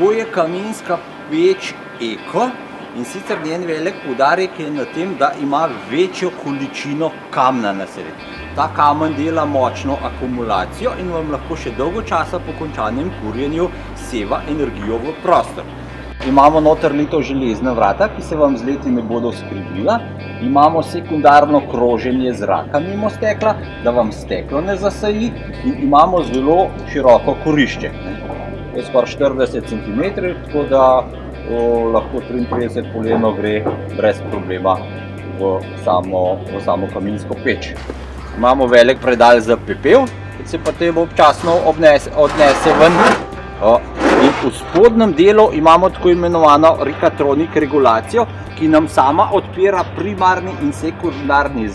To je kaminska peč Eko in sicer njen velik poudarek je na tem, da ima večjo količino kamna na sredi. Ta kamen dela močno akumulacijo in vam lahko še dolgo časa po končanem kurjenju seva energijo v prostor. Imamo noter lito železna vrata, ki se vam z leti ne bodo skrivila. Imamo sekundarno kroženje zraka mimo stekla, da vam steklo ne zasaji, in imamo zelo široko kurišče. Je skoraj 40 cm, tako da lahko 33 polenov gre brez problema v samo kaminsko peč. Imamo velik predal za pepel, ki se potem občasno odnese ven. In v spodnjem delu imamo tako imenovano Rikatronik regulacijo, ki nam sama odpira primarni in sekundarni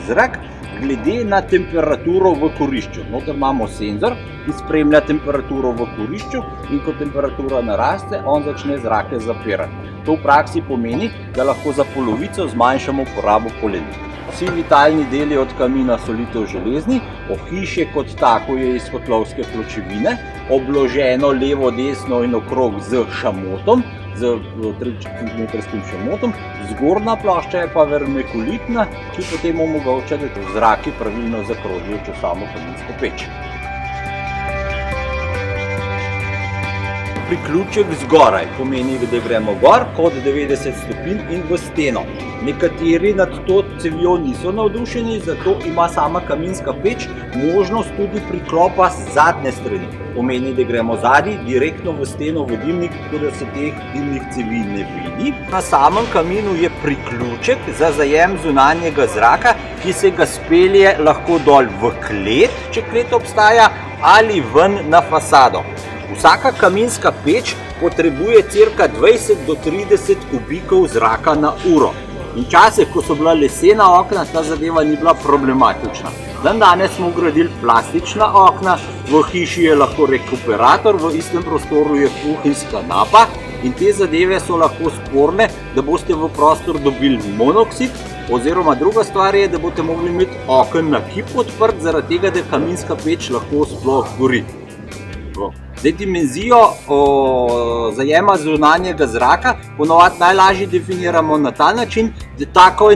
zrak glede na temperaturo v kurišču. Noter imamo senzor, ki spremlja temperaturo v kurišču, in ko temperatura naraste, on začne zrake zapirati. To v praksi pomeni, da lahko za polovico zmanjšamo porabo polen. Vsi vitalni deli od kamina so lito železni, ohišje kot tako je iz kotlovske pločevine, obloženo levo, desno in okrog z šamotom, z 3 cm šamotom, zgornja plošča je pa vermikulitna, ki potem omogoča, da zraki pravilno zakrožijo čez samo kaminsko peč. Priključek zgoraj pomeni, da gremo gor kot 90 stopinj in v steno. Nekateri nad to cevjo niso navdušeni, zato ima sama kaminska peč možnost tudi priklopa z zadnje strani. Pomeni, da gremo zadnji direktno v steno v dimnik, tako da se teh dimnih cevi ne vidi. Na samem kaminu je priključek za zajem zunanjega zraka, ki se ga spelje lahko dol v klet, če klet obstaja, ali ven na fasado. Vsaka kaminska peč potrebuje cirka 20 do 30 kubikov zraka na uro. In včasih, ko so bila lesena okna, ta zadeva ni bila problematična. Danes smo vgradili plastična okna, v hiši je lahko rekuperator, v istem prostoru je kuhinjska napa in te zadeve so lahko sporne, da boste v prostor dobili monoksid, oziroma druga stvar je, da boste mogli imeti oken na kip odprt, zaradi tega, da kaminska peč lahko sploh gori. Zdaj, dimenzijo zajema zunanjega zraka ponovadi najlažje definiramo na ta način, da tako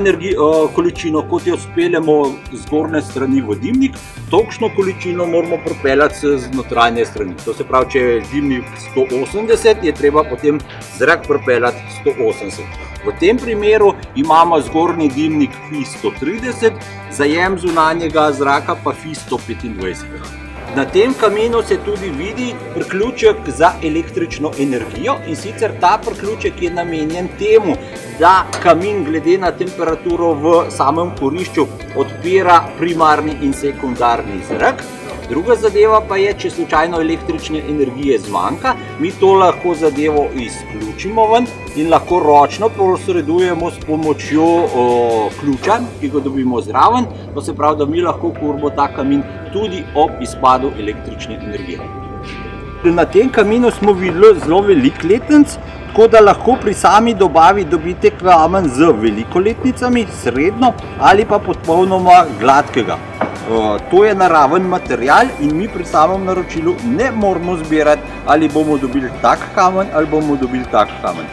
količino, kot jo speljemo z zgornje strani v dimnik, tolikšno količino moramo pripeljati z notranje strani. To se pravi, če je dimnik 180, je treba potem zrak pripeljati 180. V tem primeru imamo zgornji dimnik FI 130, zajem zunanjega zraka pa FI 125. Na tem kaminu se tudi vidi priključek za električno energijo, in sicer ta priključek je namenjen temu, da kamin glede na temperaturo v samem kurišču odpira primarni in sekundarni zrak. Druga zadeva pa je, če slučajno električne energije zmanjka, mi to lahko zadevo izključimo ven in lahko ročno posredujemo s pomočjo ključa, ki ga dobimo zraven. To se pravi, da mi lahko kurimo ta kamin tudi ob izpadu električne energije. Na tem kaminu smo videli zelo velik letnic, tako da lahko pri sami dobavi dobite kamen z veliko letnicami, srednjo ali pa popolnoma gladkega. To je naraven material in mi pri samem naročilu ne moramo zbirati, ali bomo dobili tak kamen ali bomo dobili tak kamen.